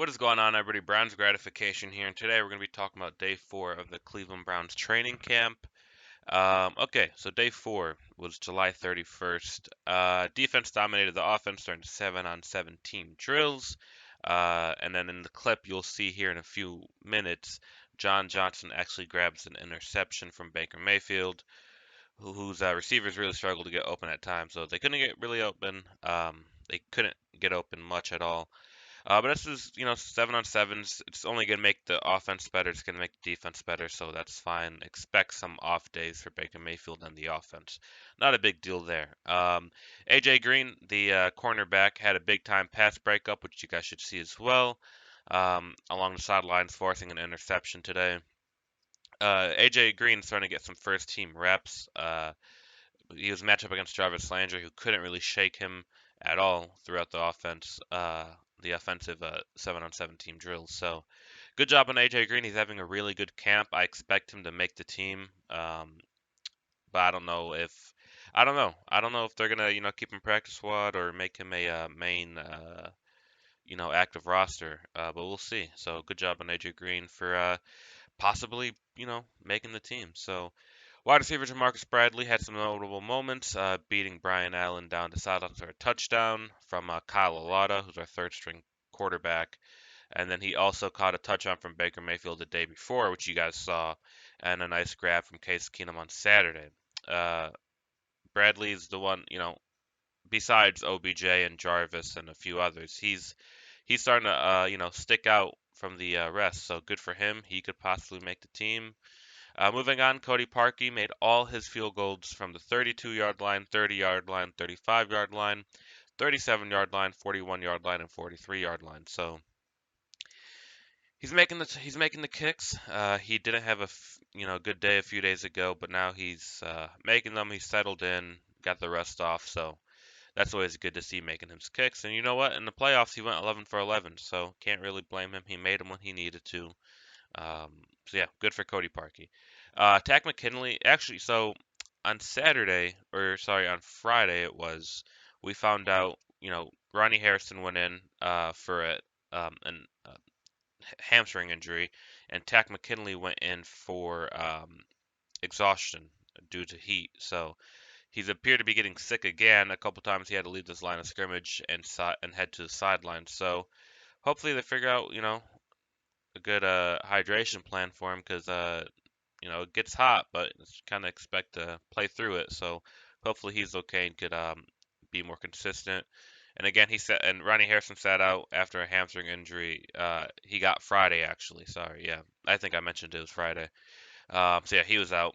What is going on, everybody? Browns gratification here, and today we're going to be talking about day 4 of the Cleveland Browns training camp. Okay, so day 4 was July 31st. Defense dominated the offense during 7-on-7 team drills. And then in the clip you'll see here in a few minutes, John Johnson actually grabs an interception from Baker Mayfield, whose receivers really struggled to get open at times. So they couldn't get really open. They couldn't get open much at all. But this is, 7-on-7s. It's only going to make the offense better. It's going to make the defense better, so that's fine. Expect some off days for Baker Mayfield and the offense. Not a big deal there. AJ Green, the cornerback, had a big time pass breakup, which you guys should see as well, along the sidelines, forcing an interception today. AJ Green is starting to get some first team reps. He was matched up against Jarvis Landry, who couldn't really shake him at all throughout the offense, the offensive 7-on-7 team drills. So, good job on AJ Green. He's having a really good camp. I expect him to make the team, but I don't know if they're gonna keep him practice squad or make him a main active roster. But we'll see. So, good job on AJ Green for possibly making the team. So. Wide receiver Jamarcus Bradley had some notable moments, beating Brian Allen down to sideline for a touchdown from Kyle Alada, who's our third string quarterback. And then he also caught a touchdown from Baker Mayfield the day before, which you guys saw, and a nice grab from Case Keenum on Saturday. Uh, Bradley's the one, besides OBJ and Jarvis and a few others, he's starting to, stick out from the rest. So good for him. He could possibly make the team. Moving on, Cody Parkey made all his field goals from the 32-yard line, 30-yard line, 35-yard line, 37-yard line, 41-yard line, and 43-yard line. So he's making the kicks. He didn't have a good day a few days ago, but now he's making them. He's settled in, got the rest off. So that's always good to see making his kicks. And you know what? In the playoffs, he went 11 for 11. So can't really blame him. He made them when he needed to. So yeah, good for Cody Parkey. Tack McKinley, actually, so on Saturday, or sorry, on Friday we found out, Ronnie Harrison went in for an hamstring injury, and Tack McKinley went in for exhaustion due to heat. So he's appeared to be getting sick again. A couple times he had to leave this line of scrimmage and head to the sideline. So hopefully they figure out, a good hydration plan for him because it gets hot, but it's kind of expect to play through it. So hopefully he's okay and could be more consistent. And again, Ronnie Harrison sat out after a hamstring injury. He got Friday actually. Sorry, yeah, I think I mentioned it was Friday. So yeah, he was out.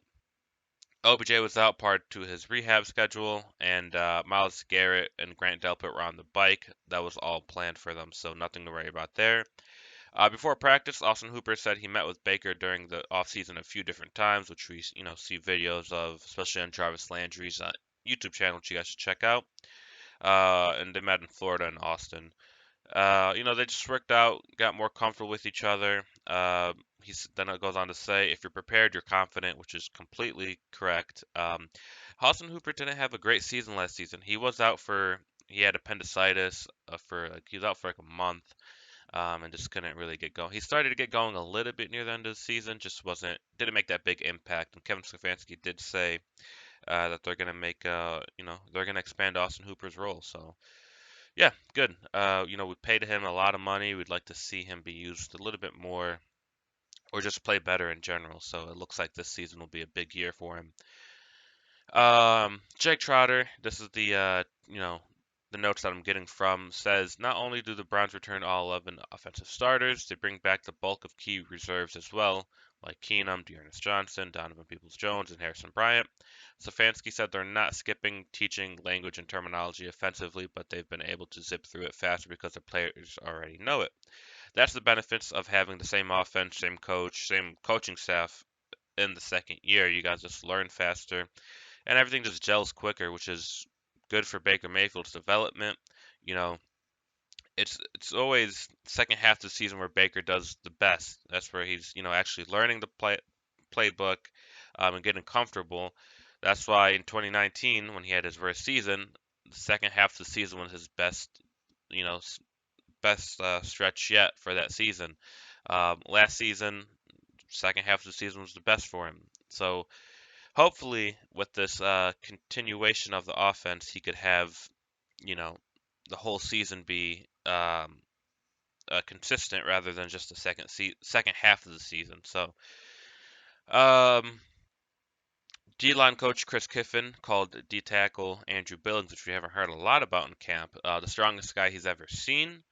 OBJ was out part to his rehab schedule, and Myles Garrett and Grant Delpit were on the bike. That was all planned for them, so nothing to worry about there. Before practice, Austin Hooper said he met with Baker during the offseason a few different times, which we see videos of, especially on Jarvis Landry's YouTube channel, which you guys should check out. And they met in Florida and Austin. They just worked out, got more comfortable with each other. Then it goes on to say, if you're prepared, you're confident, which is completely correct. Austin Hooper didn't have a great season last season. He had appendicitis he was out for like a month. And just couldn't really get going. He started to get going a little bit near the end of the season, just didn't make that big impact. And Kevin Stefanski did say that they're gonna they're gonna expand Austin Hooper's role. So yeah, good. We paid him a lot of money. We'd like to see him be used a little bit more, or just play better in general. So it looks like this season will be a big year for him. Jake Trotter, this is the notes that I'm getting from, says not only do the Browns return all 11 offensive starters, they bring back the bulk of key reserves as well, like Keenum, Dearness Johnson, Donovan Peoples-Jones, and Harrison Bryant. Stefanski said they're not skipping teaching language and terminology offensively, but they've been able to zip through it faster because the players already know it. That's the benefits of having the same offense, same coach, same coaching staff in the second year. You guys just learn faster and everything just gels quicker, which is good for Baker Mayfield's development. You know, it's always second half of the season where Baker does the best. That's where he's actually learning the playbook and getting comfortable. That's why in 2019, when he had his worst season, the second half of the season was his best, you know, best stretch yet for that season. Last season, second half of the season was the best for him. So hopefully, with this continuation of the offense, he could have, you know, the whole season be consistent rather than just the second half of the season. So, um, D-line coach Chris Kiffin called D tackle Andrew Billings, which we haven't heard a lot about in camp, the strongest guy he's ever seen.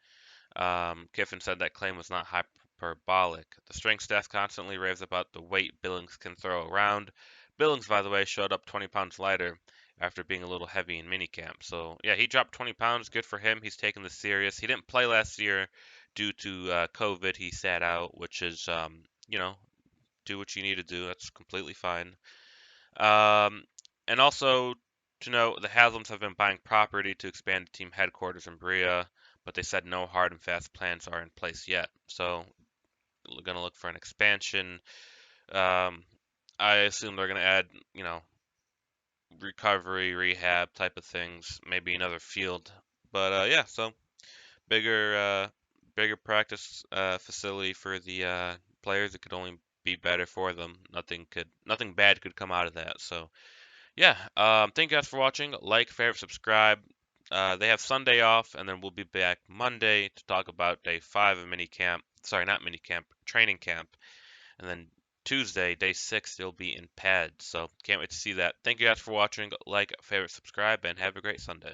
Kiffin said that claim was not hyperbolic. The strength staff constantly raves about the weight Billings can throw around. Billings, by the way, showed up 20 pounds lighter after being a little heavy in minicamp. So, yeah, he dropped 20 pounds. Good for him. He's taking this serious. He didn't play last year due to COVID. He sat out, which is, do what you need to do. That's completely fine. Um, and also to note, the Haslams have been buying property to expand team headquarters in Berea, but they said no hard and fast plans are in place yet. So we're going to look for an expansion. Um, I assume they're going to add, recovery, rehab type of things, maybe another field. But yeah, so bigger, bigger practice facility for the players. It could only be better for them. Nothing bad could come out of that. So yeah, thank you guys for watching. Like, favorite, subscribe. They have Sunday off, and then we'll be back Monday to talk about day 5 of mini camp. Sorry, not mini camp, training camp. And then Tuesday, day 6, they'll be in pads. So can't wait to see that. Thank you guys for watching. Like, favorite, subscribe, and have a great Sunday.